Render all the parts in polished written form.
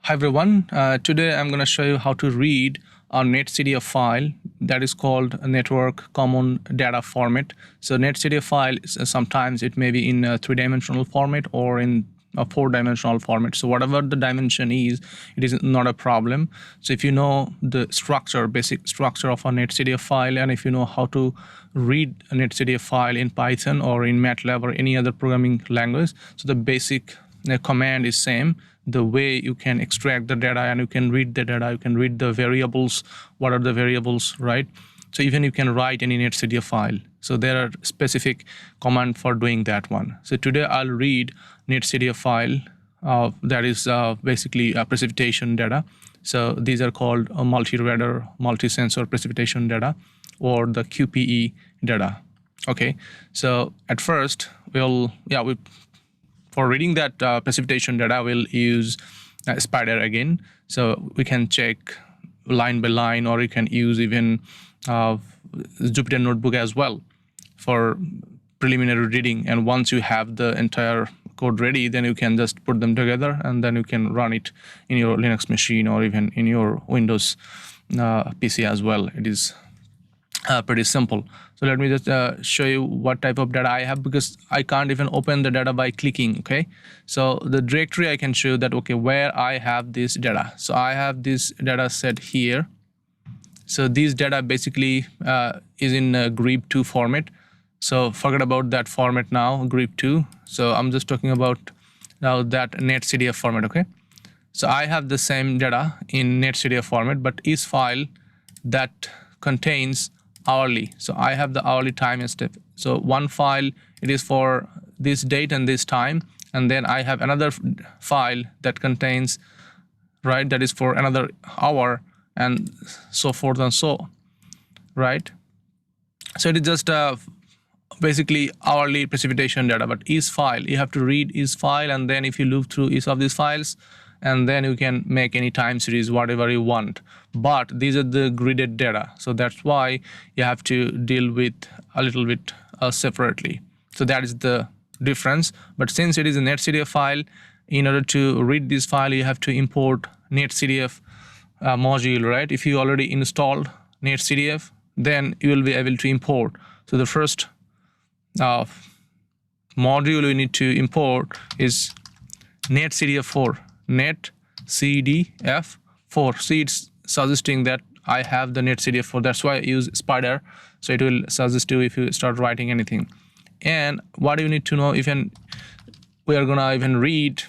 Hi everyone, today I'm going to show you how to read a netCDF file that is called a network common data format. So netCDF file, sometimes it may be in a 3-dimensional format or in a 4-dimensional format. So whatever the dimension is, it is not a problem. So if you know the structure, basic structure of a netCDF file, and if you know how to read a netCDF file in Python or in MATLAB or any other programming language, so the basic command is same. The way you can extract the data and you can read the data, you can read the variables, what are the variables, right? So even you can write any netCDF file. So there are specific command for doing that one. So today I'll read netCDF file that is basically precipitation data. So these are called Multi RADAR Multi-Sensor Precipitation data, or the QPE data. Okay, so at first for reading that precipitation data, we'll use Spider again. So we can check line by line, or you can use even Jupyter Notebook as well for preliminary reading. And once you have the entire code ready, then you can just put them together and then you can run it in your Linux machine or even in your Windows PC as well. It is pretty simple. So let me just show you what type of data I have, because I can't even open the data by clicking. Okay, so the directory I can show that, okay, where I have this data. So I have this data set here. So this data basically is in grep2 format. So forget about that format now, grep2. So I'm just talking about now that netCDF format. Okay, so I have the same data in netCDF format, but is file that contains hourly. So I have the hourly time step. So one file, it is for this date and this time, and then I have another file that contains, right, that is for another hour, and so forth and so, right? So it is just basically hourly precipitation data. But each file, you have to read each file, and then if you look through each of these files, and then you can make any time series, whatever you want. But these are the gridded data, so that's why you have to deal with a little bit separately. So that is the difference. But since it is a netCDF file, in order to read this file, you have to import netCDF module, right? If you already installed netCDF, then you will be able to import. So the first module you need to import is netCDF4. netCDF4. See, it's suggesting that I have the netCDF4. That's why I use Spider. So it will suggest you if you start writing anything. And what you need to know, even we are gonna even read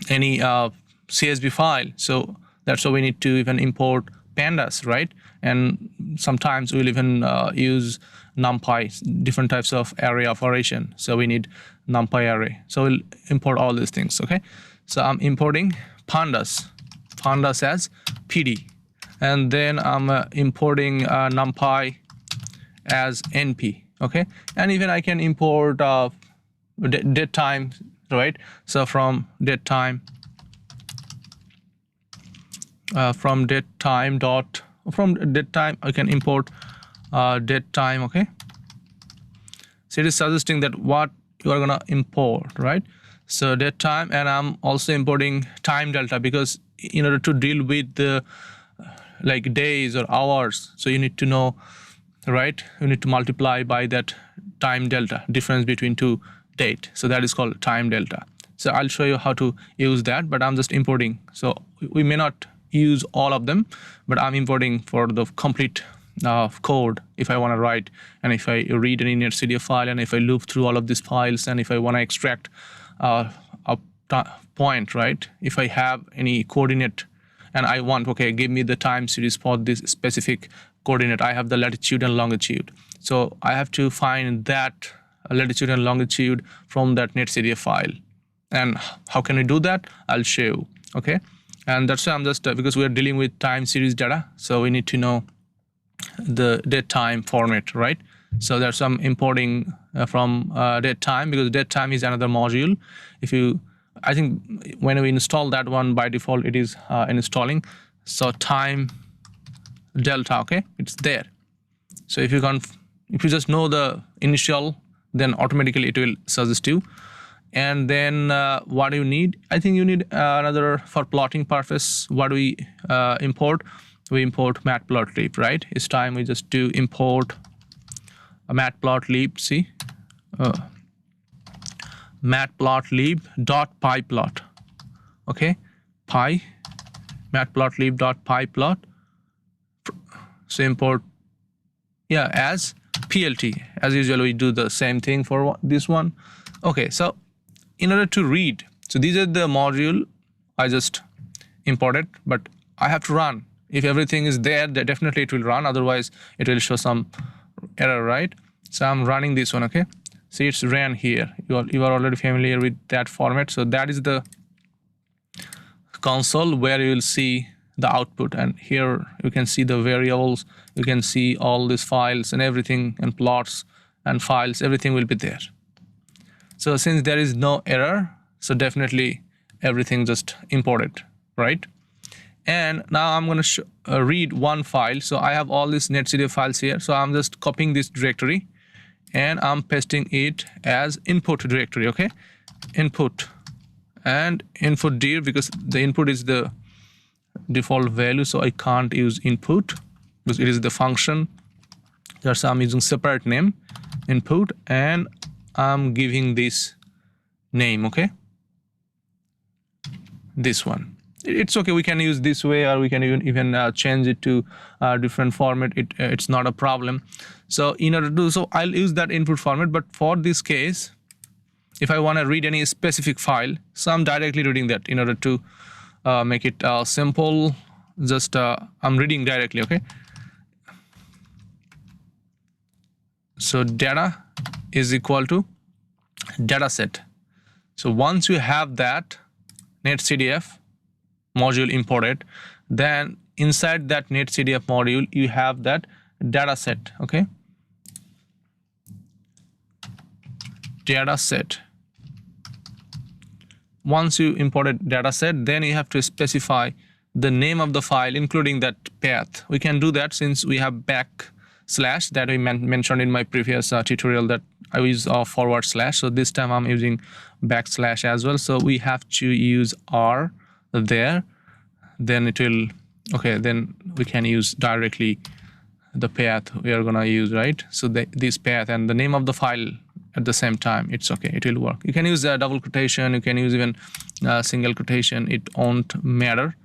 any CSV file. So that's why we need to even import pandas, right? And sometimes we'll even use NumPy, different types of array operation. So we need NumPy array. So we'll import all these things. Okay. So I'm importing pandas as PD, and then I'm importing NumPy as NP. Okay, and even I can import date time, right? So from date time I can import date time. Okay, so it is suggesting that what you are gonna import, right? So date time, and I'm also importing time delta, because in order to deal with the like days or hours, so you need to know, right? You need to multiply by that time delta, difference between two date. So that is called time delta. So I'll show you how to use that, but I'm just importing. So we may not use all of them, but I'm importing for the complete code if I want to write, and if I read any netCDF file, and if I loop through all of these files, and if I want to extract a point, right? If I have any coordinate and I want, okay, give me the time series for this specific coordinate. I have the latitude and longitude. So I have to find that latitude and longitude from that netCDF file. And how can we do that? I'll show you. Okay. And that's why I'm just, because we are dealing with time series data, so we need to know the date time format, right? So there's some importing from date time, because date time is another module. If you, I think when we install that one, by default it is installing. So time delta, okay, it's there. So if you just know the initial, then automatically it will suggest you. And then what do you need? I think you need another for plotting purpose. What do we import? We import matplotlib, right? It's time we just do import a matplotlib. See, matplotlib.pyplot. Okay, matplotlib.pyplot. So import, yeah, as plt. As usual, we do the same thing for this one. Okay, so in order to read, so these are the module I just imported, but I have to run. If everything is there, then definitely it will run. Otherwise, it will show some error, right? So I'm running this one. Okay, see, it's ran here. You are already familiar with that format. So that is the console where you will see the output, and here you can see the variables. You can see all these files and everything, and plots and files. Everything will be there. So since there is no error, so definitely everything just imported, right? And now I'm going to read one file. So I have all these netCDF files here. So I'm just copying this directory and I'm pasting it as input directory. Okay, input and input dir, because the input is the default value, so I can't use input because it is the function. That's I'm using separate name, input, and I'm giving this name. Okay, this one. It's okay, we can use this way, or we can even change it to a different format. It's not a problem. So in order to do so, I'll use that input format. But for this case, if I want to read any specific file, so I'm directly reading that. In order to make it simple, just I'm reading directly. Okay, so data is equal to dataset. So once you have that netCDF module imported, then inside that netCDF module you have that dataset. Okay, dataset. Once you imported dataset, then you have to specify the name of the file, including that path. We can do that since we have backslash that we mentioned in my previous tutorial, that I use forward slash. So this time I'm using backslash as well. So we have to use R there. Then it will, okay, then we can use directly the path we are gonna use, right? So this path and the name of the file at the same time, it's okay, it will work. You can use a double quotation, you can use even single quotation, it won't matter.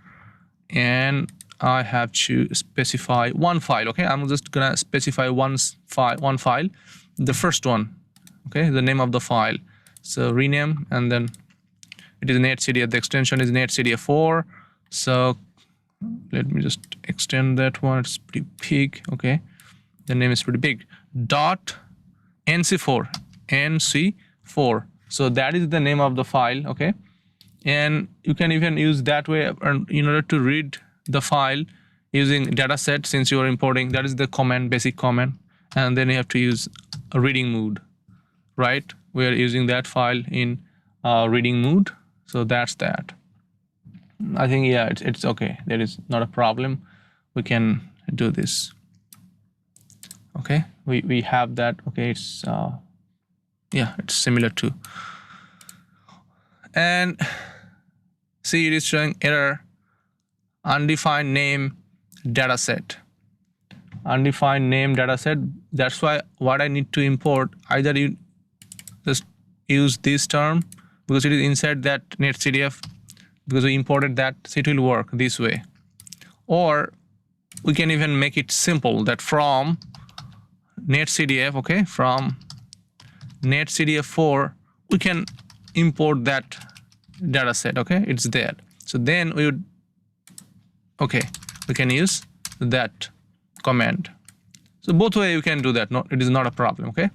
And I have to specify one file. Okay, I'm just gonna specify one file, the first one. Okay, the name of the file. So rename, and then it is netCDF. The extension is netCDF4. So let me just extend that one. It's pretty big. Okay, the name is pretty big. Dot NC4. So that is the name of the file. Okay, and you can even use that way in order to read the file using dataset. Since you are importing, that is the command, basic command, and then you have to use a reading mode, right? We are using that file in reading mode. So that's that. I think, yeah, it's okay. There is not a problem. We can do this. Okay, we have that. Okay, it's yeah, it's similar to. And see, it is showing error, undefined name dataset. Undefined name dataset. That's why what I need to import, either you just use this term because it is inside that netCDF, because we imported that, so it will work this way. Or we can even make it simple, that from netCDF, okay, from netCDF4 we can import that dataset. Okay, it's there. So then we would, okay, we can use that command. So both way you can do that. No, it is not a problem. Okay,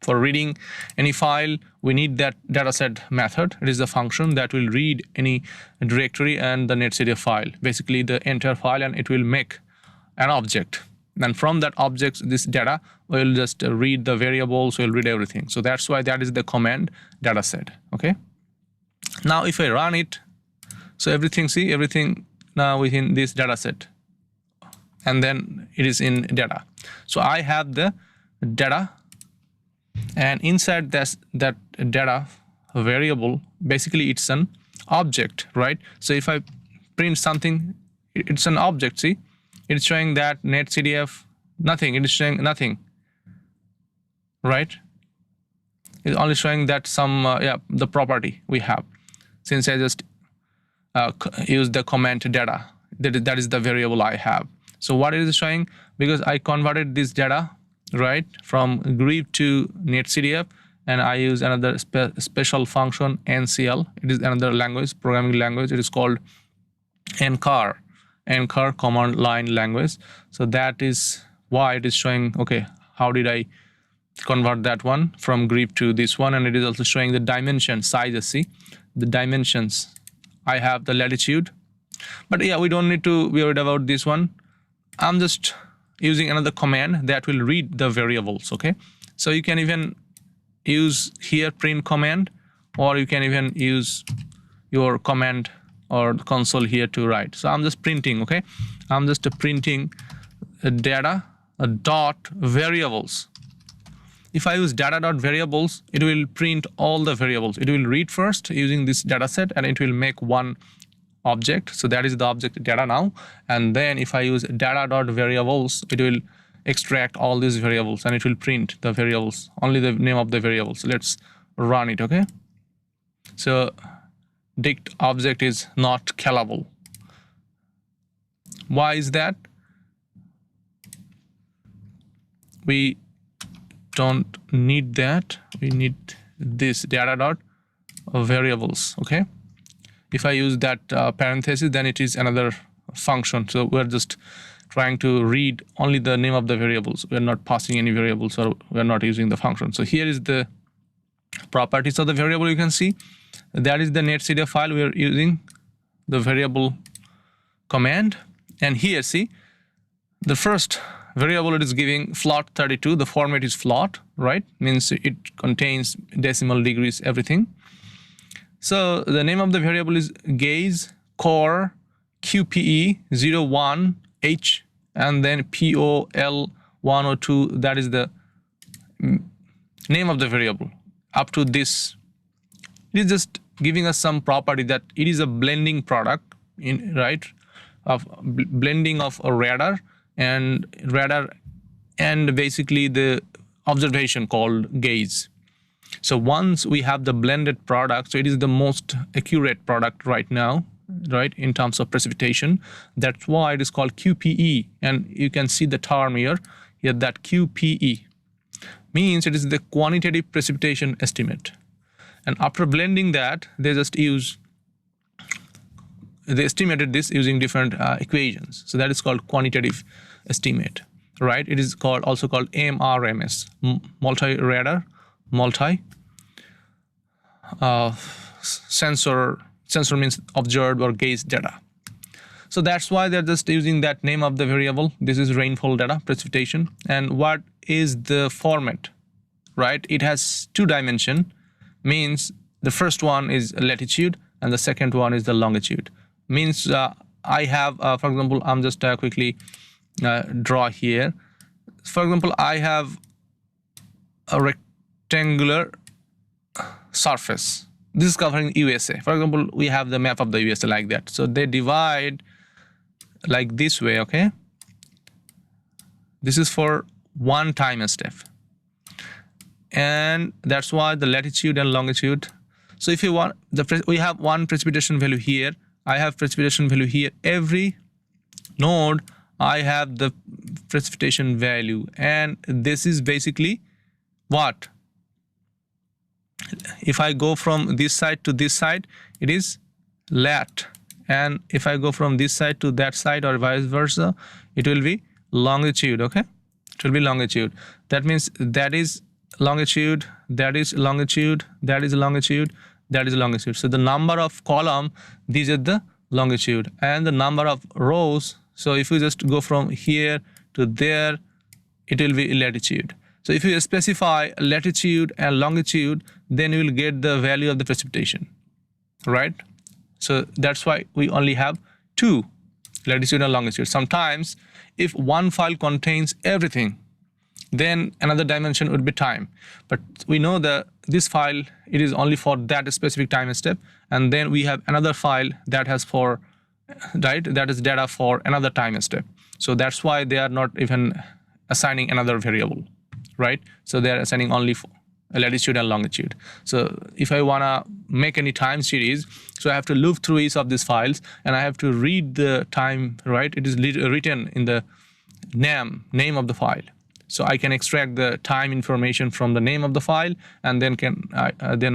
for reading any file, we need that dataset method. It is the function that will read any directory and the netCDF file, basically the entire file, and it will make an object. And from that object, this data will just read the variables, will read everything. So that's why that is the command dataset. Okay, now if I run it, so everything, see, everything now within this dataset, and then it is in data. So I have the data, and inside that data variable, basically it's an object, right? So if I print something, it's an object. See, it's showing that netCDF nothing. It is showing nothing, right? It's only showing that some the property we have. Since I just use the comment data, that is the variable I have. So what it is showing, because I converted this data, right, from grep to netCDF, and I use another special function NCL. It is another language, programming language. It is called anchor command line language. So that is why it is showing, okay, how did I convert that one from grep to this one. And it is also showing the dimension sizes. See the dimensions. I have the latitude, but yeah, we don't need to be worried about this one. I'm just using another command that will read the variables. Okay, so you can even use here print command, or you can even use your command or console here to write. So I'm just printing. Okay, I'm just printing data dot variables. If I use data dot variables, it will print all the variables. It will read first using this data set, and it will make one object. So that is the object data now. And then if I use data dot variables, it will extract all these variables, and it will print the variables, only the name of the variables. Let's run it. Okay, so dict object is not callable. Why is that? We don't need that. We need this data dot variables. Okay, if I use that parenthesis, then it is another function. So we're just trying to read only the name of the variables. We're not passing any variables, or we're not using the function. So here is the properties of the variable. You can see that is the netCDF file. We are using the variable command, and here see the first variable, it is giving float 32. The format is float, right? Means it contains decimal degrees, everything. So the name of the variable is gaze core QPE 01H, and then POL 102. That is the name of the variable. Up to this, it is just giving us some property that it is a blending product, in right, of blending of a radar and basically the observation called gaze. So once we have the blended product, so it is the most accurate product right now, right, in terms of precipitation. That's why it is called QPE, and you can see the term here that QPE means it is the quantitative precipitation estimate. And after blending that, they estimated this using different equations. So that is called quantitative estimate, right? It is also called MRMS, multi radar multi-sensor. Sensor means observed or gaze data. So that's why they're just using that name of the variable. This is rainfall data, precipitation. And what is the format, right? It has two dimensions. Means the first one is latitude and the second one is the longitude. Means I have, for example, I'm just quickly draw here. For example, I have a rectangular surface. This is covering USA. For example, we have the map of the USA like that. So they divide like this way, okay? This is for one time step. And that's why the latitude and longitude. So if you want, we have one precipitation value here. I have precipitation value here. Every node, I have the precipitation value. And this is basically what? If I go from this side to this side, it is lat. And if I go from this side to that side or vice versa, it will be longitude, okay? It will be longitude. That means that is longitude, that is longitude, that is longitude, that is longitude. So the number of column, these are the longitude, and the number of rows. So if you just go from here to there, it will be latitude. So if you specify latitude and longitude, then you will get the value of the precipitation, right? So that's why we only have two, latitude and longitude. Sometimes if one file contains everything, then another dimension would be time. But we know the this file, it is only for that specific time step, and then we have another file that has for, right, that is data for another time step. So that's why they are not even assigning another variable, right? So they are assigning only for latitude and longitude. So if I want to make any time series, so I have to look through each of these files and I have to read the time, right? It is written in the name of the file. So I can extract the time information from the name of the file, and then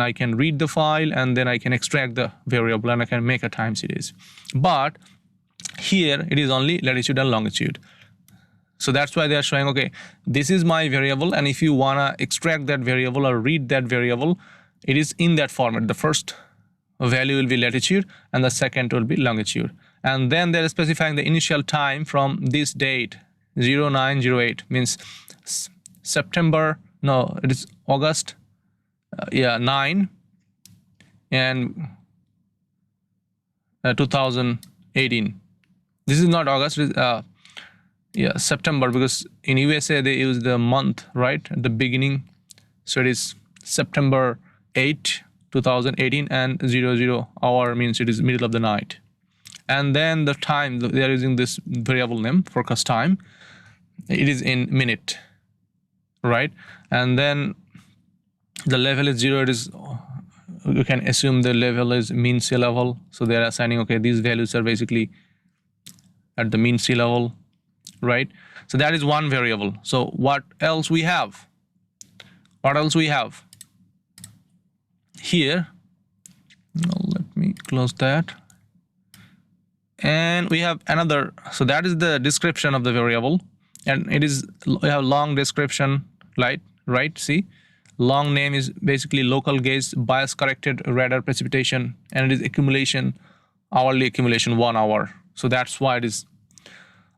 I can read the file, and then I can extract the variable and I can make a time series. But here it is only latitude and longitude. So that's why they are showing, okay, this is my variable, and if you want to extract that variable or read that variable, it is in that format. The first value will be latitude and the second will be longitude. And then they're specifying the initial time from this date, 0908, means September, no, it is August, 9 and 2018. This is not August, it is, September, because in USA they use the month right at the beginning. So it is September 8, 2018, and 00 hour means it is middle of the night. And then the time, they are using this variable name, forecast time, it is in minute, right? And then the level is 0. It is, you can assume the level is mean sea level. So they are assigning, okay, these values are basically at the mean sea level, right? So that is one variable. So what else we have? What else we have here? Let me close that. And we have another. So that is the description of the variable, and it is, we have long description, right? See, long name is basically local gauge bias corrected radar precipitation, and it is accumulation, hourly accumulation 1 hour. So that's why it is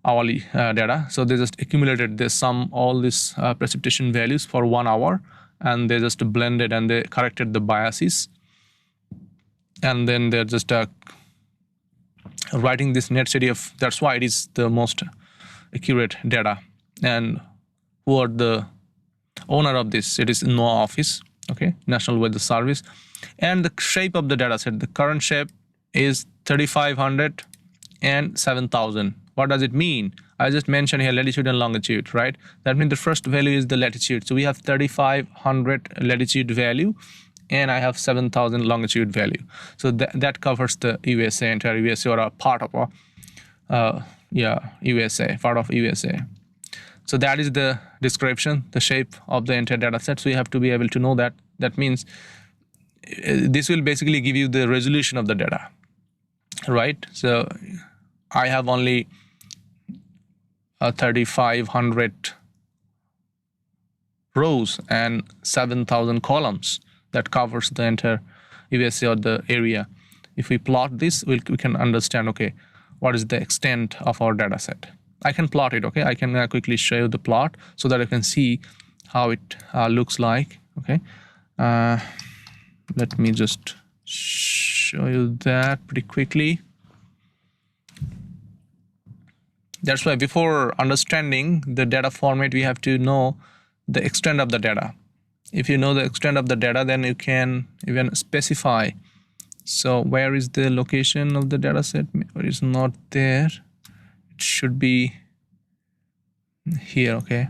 hourly data. So they just accumulated this sum all these precipitation values for 1 hour, and they just blended and they corrected the biases, and then they're just writing this netCDF. That's why it is the most accurate data. And who are the owner of this? It is NOAA office, okay, National Weather Service. And the shape of the data set, the current shape is 3500 and 7000. What does it mean? I just mentioned here latitude and longitude, right? That means the first value is the latitude. So we have 3500 latitude value, and I have 7000 longitude value. So that covers the USA, entire USA, or a part of USA, part of USA. So that is the description, the shape of the entire data set. So you have to be able to know that. That means this will basically give you the resolution of the data, right? So I have only 3500 rows and 7000 columns that covers the entire USA or the area. If we plot this, we can understand, okay, what is the extent of our data set. I can plot it, okay? I can quickly show you the plot so that I can see how it looks like, okay? Let me just show you that pretty quickly. That's why before understanding the data format, we have to know the extent of the data. If you know the extent of the data, then you can even specify. So where is the location of the data set? It is not there. It should be here, okay?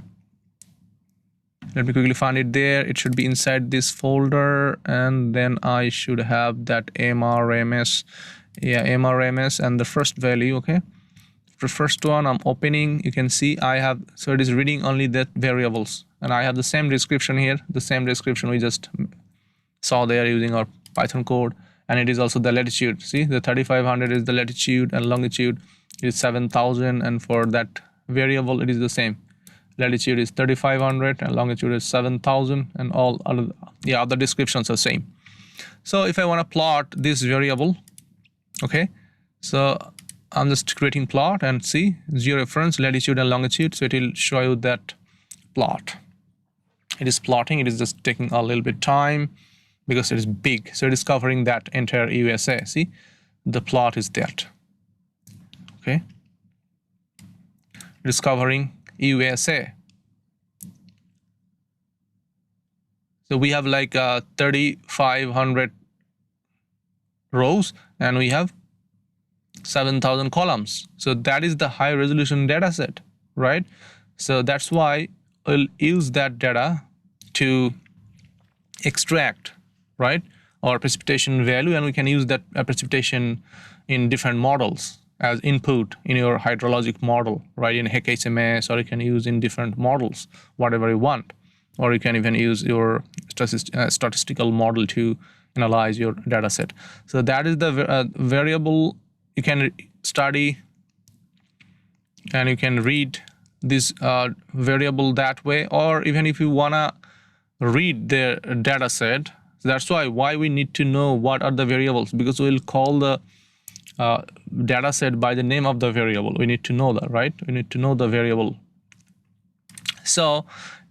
Let me quickly find it there. It should be inside this folder, and then I should have that MRMS. Yeah, MRMS and the first value, okay? The first one I'm opening, you can see I have, so it is reading only the variables, and I have the same description here, the same description we just saw there using our Python code, and it is also the latitude. See, the 3500 is the latitude, and longitude is 7000, and for that variable it is the same. Latitude is 3500 and longitude is 7000, and all other descriptions are same. So if I want to plot this variable, okay, so I'm just creating plot, and see, georeference, latitude and longitude, so it will show you that plot. It is plotting, it is just taking a little bit time because it is big, so it is covering that entire USA. See, the plot is that, okay, it is covering USA. So we have like 3,500 rows and we have 7,000 columns. So that is the high resolution data set, right? So that's why we'll use that data to extract, right, our precipitation value, and we can use that precipitation in different models as input in your hydrologic model, right, in HMS, or you can use in different models, whatever you want, or you can even use your statistical model to analyze your data set. So that is the variable you can study, and you can read this variable that way, or even if you wanna read the data set. So that's why we need to know what are the variables, because we'll call the data set by the name of the variable. We need to know that, right? We need to know the variable. So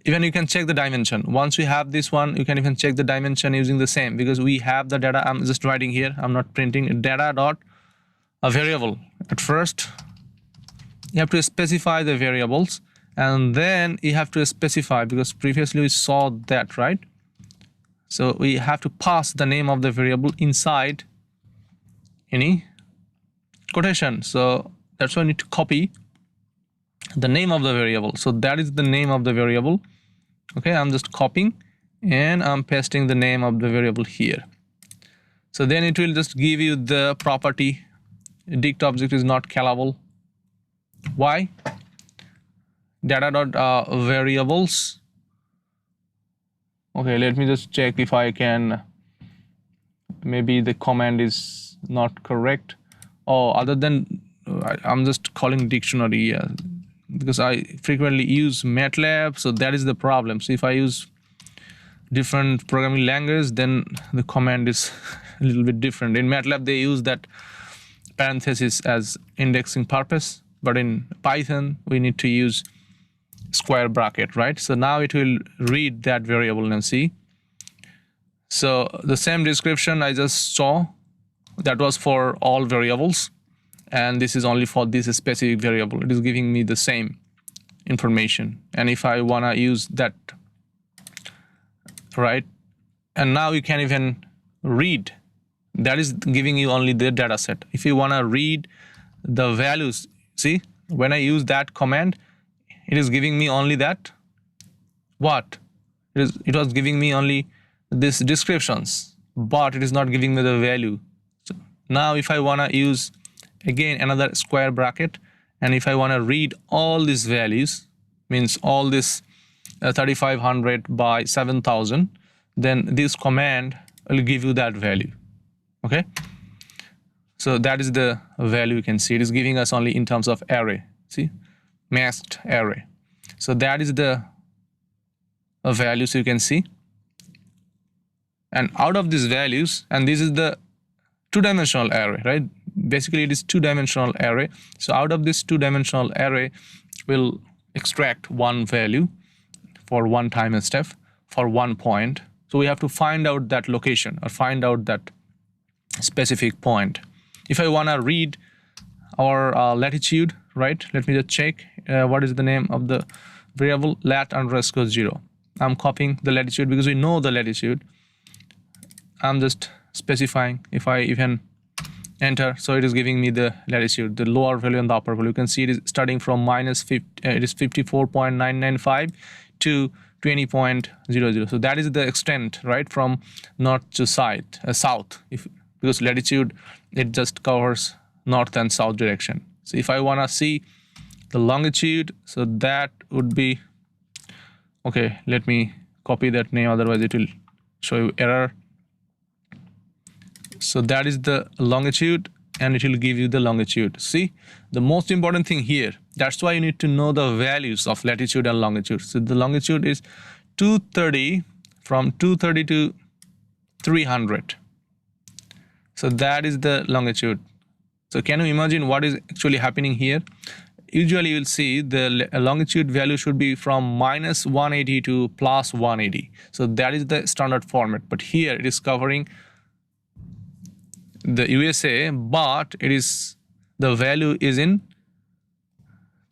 even you can check the dimension. Once we have this one, you can even check the dimension using the same, because we have the data. I'm just writing here, I'm not printing. Data dot a variable. At first you have to specify the variables, and then you have to specify, because previously we saw that, right? So we have to pass the name of the variable inside any quotation. So that's why I need to copy the name of the variable. So that is the name of the variable. Okay, I'm just copying and I'm pasting the name of the variable here. So then it will just give you the property dict object is not callable. Why? Data dot variables. Okay, let me just check if I can. Maybe the command is not correct. Oh, other than I'm just calling dictionary, because I frequently use MATLAB, so that is the problem. So if I use different programming language, then the command is a little bit different. In MATLAB they use that parenthesis as indexing purpose, but in Python we need to use square bracket, right? So now it will read that variable and see. So the same description I just saw, that was for all variables, and this is only for this specific variable. It is giving me the same information, and if I want to use that, right, and now you can even read. That is giving you only the data set. If you want to read the values, see, when I use that command, it is giving me only that. What? It was giving me only this descriptions, but it is not giving me the value. So now if I want to use again another square bracket, and if I want to read all these values, means all this 3,500 by 7,000, then this command will give you that value. Okay, so that is the value. You can see it is giving us only in terms of array. See, masked array. So that is the value. So you can see, and out of these values, and this is the two-dimensional array, right? Basically it is two-dimensional array. So out of this two-dimensional array, we'll extract one value for one time step for one point. So we have to find out that location, or find out that specific point. If I want to read our latitude, right, let me just check what is the name of the variable, lat_0. I'm copying the latitude because we know the latitude. I'm just specifying. If I even enter, so it is giving me the latitude, the lower value and the upper value. You can see it is starting from -50, it is 54.995 to 20.00. So that is the extent, right, from north to south. Because latitude, it just covers north and south direction. So if I want to see the longitude, so that would be, okay, let me copy that name, otherwise it will show you error. So that is the longitude, and it will give you the longitude. See, the most important thing here, that's why you need to know the values of latitude and longitude. So the longitude is 230, from 230 to 300. So that is the longitude. So can you imagine what is actually happening here? Usually you will see the longitude value should be from -180 to +180. So that is the standard format. But here it is covering the USA, but it is, the value is in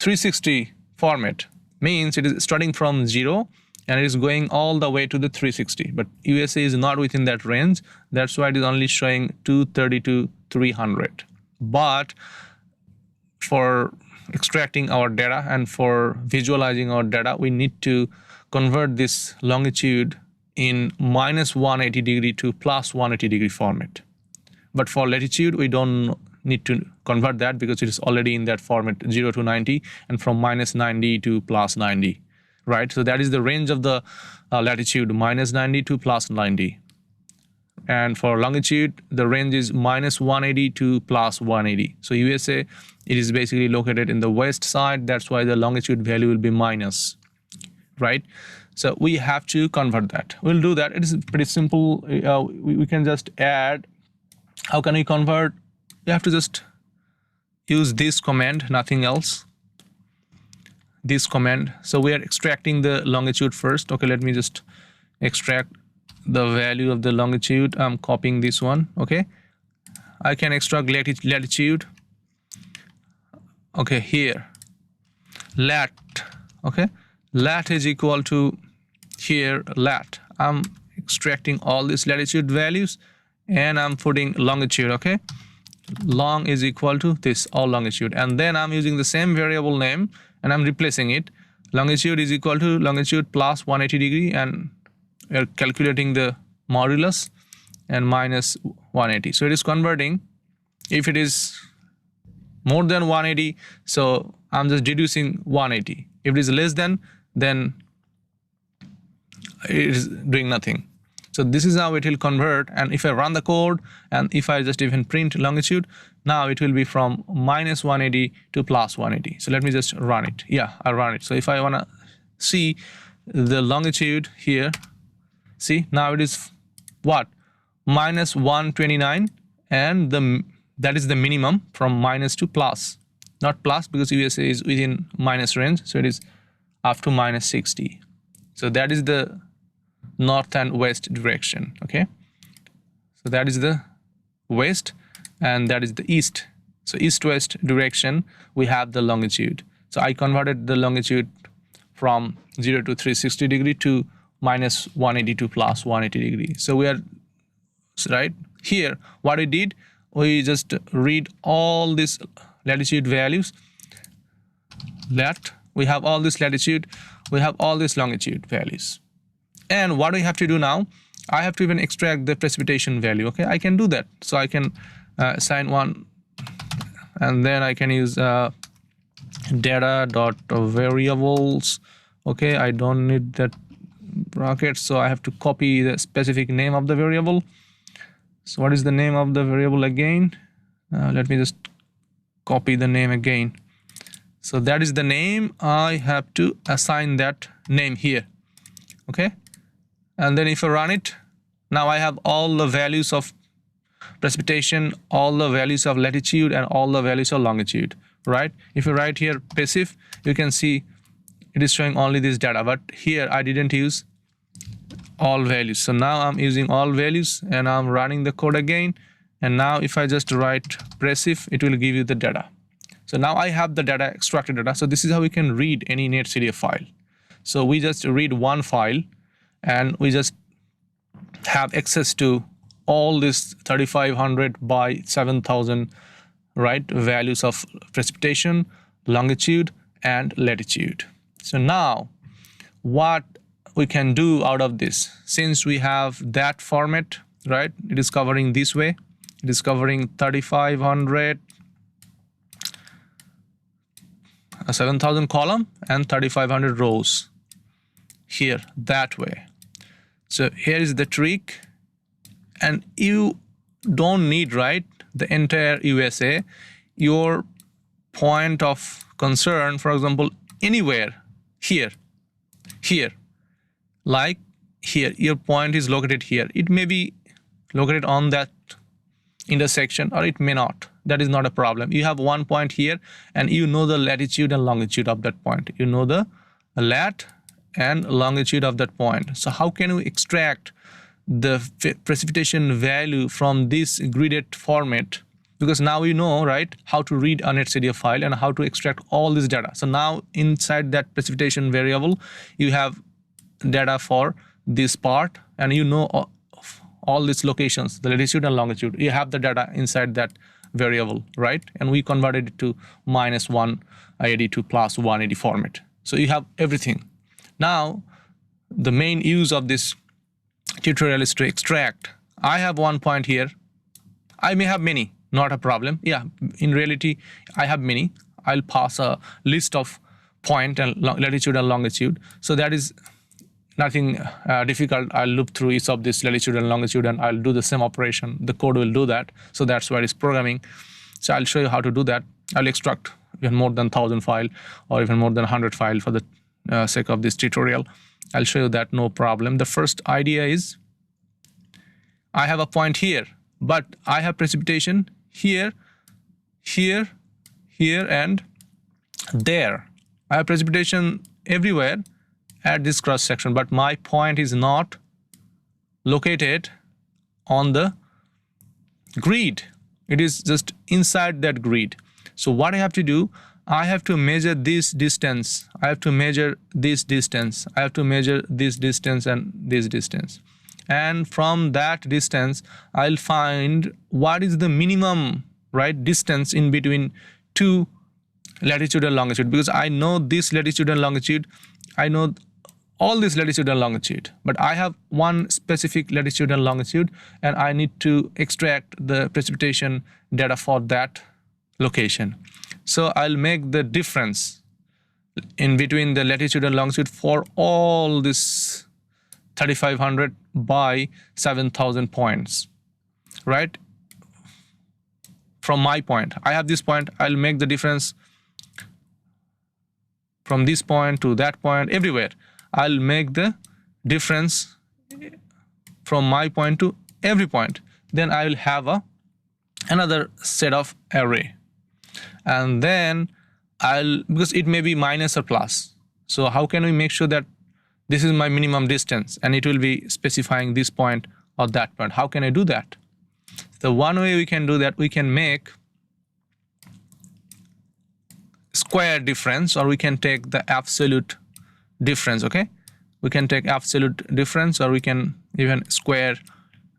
360 format. Means it is starting from 0 and it is going all the way to the 360, but USA is not within that range. That's why it is only showing 230 to 300. But for extracting our data and for visualizing our data, we need to convert this longitude in -180° to +180° format. But for latitude, we don't need to convert that because it is already in that format, 0 to 90, and from -90 to +90, right? So that is the range of the latitude, -90 to +90. And for longitude, the range is -180 to +180. So USA, it is basically located in the west side. That's why the longitude value will be minus, right? So we have to convert that. We'll do that. It is pretty simple. We can just add. How can we convert? You have to just use this command, nothing else. This command. So we are extracting the longitude first. Okay, let me just extract the value of the longitude. I'm copying this one. Okay, I can extract latitude. Okay, here lat. Okay, lat is equal to here lat. I'm extracting all these latitude values and I'm putting longitude. Okay, long is equal to this, all longitude, and then I'm using the same variable name and I'm replacing it. Longitude is equal to longitude plus 180°, and we're calculating the modulus, and minus 180. So it is converting. If it is more than 180, so I'm just deducing 180. If it is less than, then it is doing nothing. So this is how it will convert. And if I run the code and if I just even print longitude, now it will be from -180 to +180. So let me just run it. Yeah, I run it. So if I want to see the longitude here, see, now it is what? -129, and that is the minimum from minus to plus. Not plus because USA is within minus range, so it is up to -60. So that is the north and west direction. Okay, so that is the west and that is the east. So east-west direction we have the longitude. So I converted the longitude from 0 to 360° to -180 to +180°. So we are right here. What we did, we just read all these latitude values. We have all this latitude, we have all these longitude values. And what we have to do now, I have to even extract the precipitation value. Okay, I can do that. So I can assign one, and then I can use data.variables. Okay, I don't need that bracket, so I have to copy the specific name of the variable. So what is the name of the variable again? Let me just copy the name again. So that is the name. I have to assign that name here. Okay, and then if I run it, now I have all the values of precipitation, all the values of latitude, and all the values of longitude, right? If you write here passive, you can see it is showing only this data, but here I didn't use all values. So now I'm using all values and I'm running the code again, and now if I just write passive, it will give you the data. So now I have the data, extracted data. So this is how we can read any netCDF file. So we just read one file and we just have access to all this 3500 by 7000, right, values of precipitation, longitude, and latitude. So now what we can do out of this, since we have that format, right, it is covering this way, it is covering 3500, 7000 column and 3500 rows here that way. So here is the trick, and you don't need, right, the entire USA. Your point of concern, for example, anywhere here, like here, your point is located here. It may be located on that intersection or it may not. That is not a problem. You have one point here and you know the latitude and longitude of that point. You know the lat and longitude of that point. So how can we extract the precipitation value from this gridded format? Because now we know, right, how to read a netCDF file and how to extract all this data. So now inside that precipitation variable, you have data for this part, and you know all these locations, the latitude and longitude. You have the data inside that variable, right? And we converted it to -180 to +180 format. So you have everything. Now, the main use of this tutorial is to extract. I have one point here. I may have many, not a problem. Yeah, in reality, I have many. I'll pass a list of point and latitude and longitude. So that is nothing difficult. I'll loop through each of this latitude and longitude, and I'll do the same operation. The code will do that. So that's why it's programming. So I'll show you how to do that. I'll extract even more than 1,000 file or even more than 100 file for the sake of this tutorial. I'll show you that, no problem. The first idea is I have a point here, but I have precipitation here, here, here, and there. I have precipitation everywhere at this cross section, but my point is not located on the grid. It is just inside that grid. So what I have to do, I have to measure this distance. I have to measure this distance. I have to measure this distance and this distance. And from that distance, I'll find what is the minimum, right, distance in between two latitude and longitude, because I know this latitude and longitude. I know all this latitude and longitude, but I have one specific latitude and longitude, and I need to extract the precipitation data for that location. So I'll make the difference in between the latitude and longitude for all this 3,500 by 7,000 points, right? From my point, I have this point, I'll make the difference from this point to that point, everywhere. I'll make the difference from my point to every point. Then I will have another set of array. And then because it may be minus or plus. So how can we make sure that this is my minimum distance and it will be specifying this point or that point? How can I do that? The one way we can do that, we can make square difference, or we can take the absolute difference. Okay, we can take absolute difference, or we can even square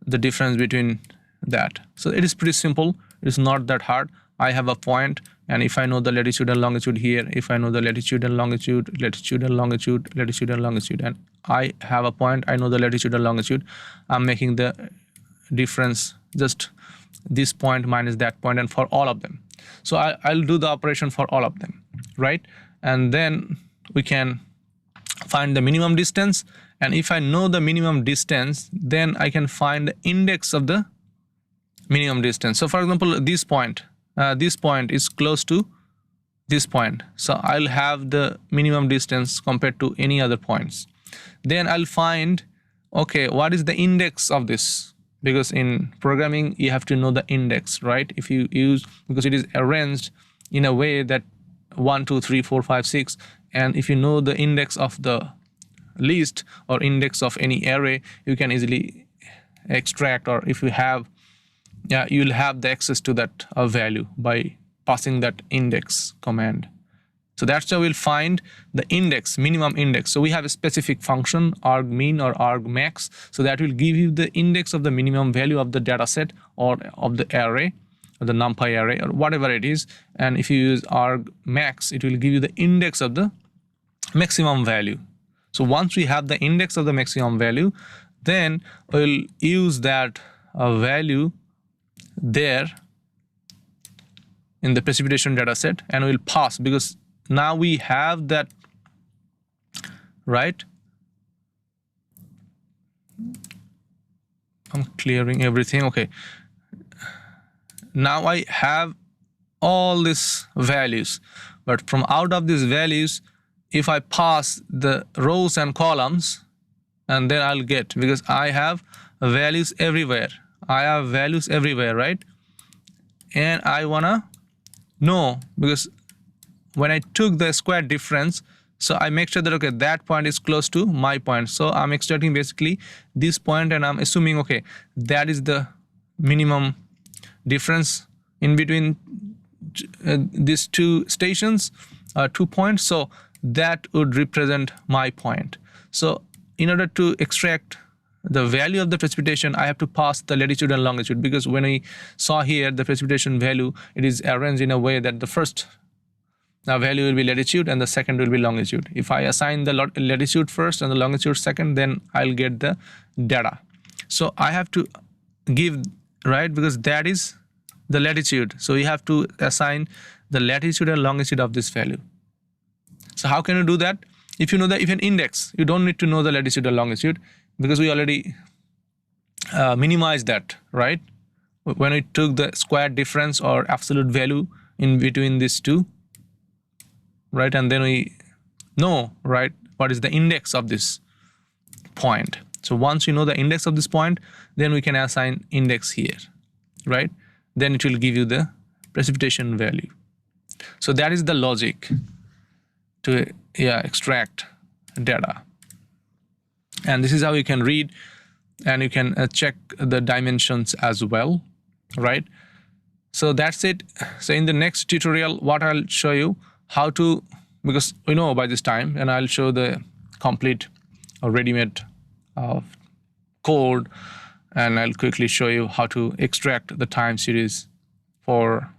the difference between that. So it is pretty simple. It is not that hard. I have a point, and if I know the latitude and longitude here, if I know the latitude and longitude, latitude and longitude, latitude and longitude, and I have a point, I know the latitude and longitude, I'm making the difference just this point minus that point, and for all of them. So I'll do the operation for all of them, right? And then we can find the minimum distance, and if I know the minimum distance, then I can find the index of the minimum distance. So for example, this point is close to this point, so I'll have the minimum distance compared to any other points. Then I'll find, okay, what is the index of this? Because in programming you have to know the index, right? If you use, because it is arranged in a way that 1 2 3 4 5 6, and if you know the index of the list or index of any array, you can easily extract, or if you have, you'll have the access to that value by passing that index command. So that's how we'll find the index, minimum index. So we have a specific function, argmin or argmax, so that will give you the index of the minimum value of the data set or of the array, or the numpy array, or whatever it is. And if you use argmax, it will give you the index of the maximum value. So once we have the index of the maximum value, then we'll use that value there in the precipitation data set, and we'll pass, because now we have that, right? I'm clearing everything. Okay, now I have all these values, but from out of these values, if I pass the rows and columns, and then I'll get, because I have values everywhere. I have values everywhere, right? And I wanna know, because when I took the square difference, so I make sure that, okay, that point is close to my point. So I'm extracting basically this point, and I'm assuming, okay, that is the minimum difference in between these two stations, 2 points. So that would represent my point. So in order to extract the value of the precipitation, I have to pass the latitude and longitude, because when we saw here the precipitation value, it is arranged in a way that the first value will be latitude and the second will be longitude. If I assign the latitude first and the longitude second, then I'll get the data. So I have to give, right, because that is the latitude. So you have to assign the latitude and longitude of this value. So how can you do that? If you know that if an index, you don't need to know the latitude or longitude, because we already minimized that, right? When we took the square difference or absolute value in between these two, right? And then we know, right, what is the index of this point. So once you know the index of this point, then we can assign index here, right? Then it will give you the precipitation value. So that is the logic to extract data. And this is how you can read, and you can check the dimensions as well, right? So that's it. So in the next tutorial, what I'll show you how to, because we know by this time, and I'll show the complete ready-made code, and I'll quickly show you how to extract the time series for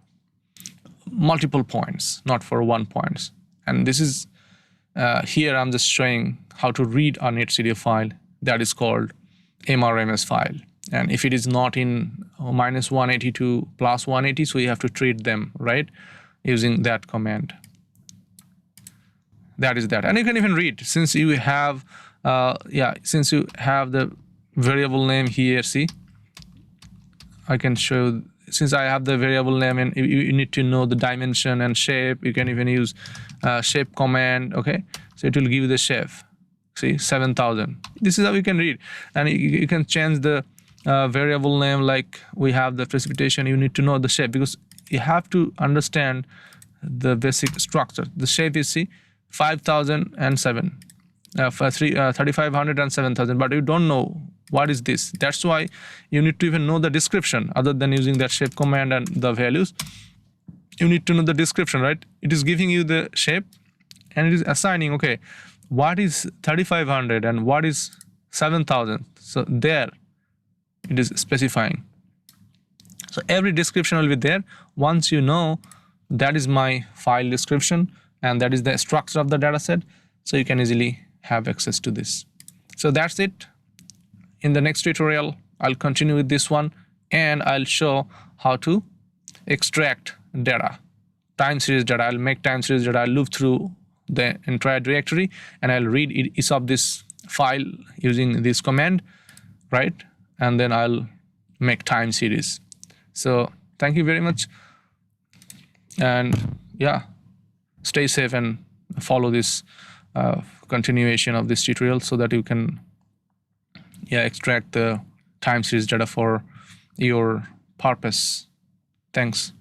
multiple points, not for one point. And this is here I'm just showing how to read a netCDF file that is called MRMS file. And if it is not in -180 to +180, so you have to treat them, right, using that command. That is that. And you can even read, since you have since you have the variable name here. See, I can show, since I have the variable name, and you need to know the dimension and shape, you can even use shape command. Okay, so it will give you the shape. See, 7,000. This is how you can read, and you can change the variable name. Like we have the precipitation, you need to know the shape, because you have to understand the basic structure. The shape is, see, 5,007, 3,500 and 7,000, but you don't know what is this. That's why you need to even know the description. Other than using that shape command and the values, you need to know the description, right? It is giving you the shape, and it is assigning, okay, what is 3,500 and what is 7,000. So there it is specifying. So every description will be there. Once you know that is my file description and that is the structure of the data set, so you can easily have access to this. So that's it. In the next tutorial, I'll continue with this one, and I'll show how to extract data, time series data. I'll make time series data. I'll loop through the entire directory, and I'll read each of this file using this command, right? And then I'll make time series. So thank you very much, and stay safe and follow this continuation of this tutorial, so that you can extract the time series data for your purpose. Thanks.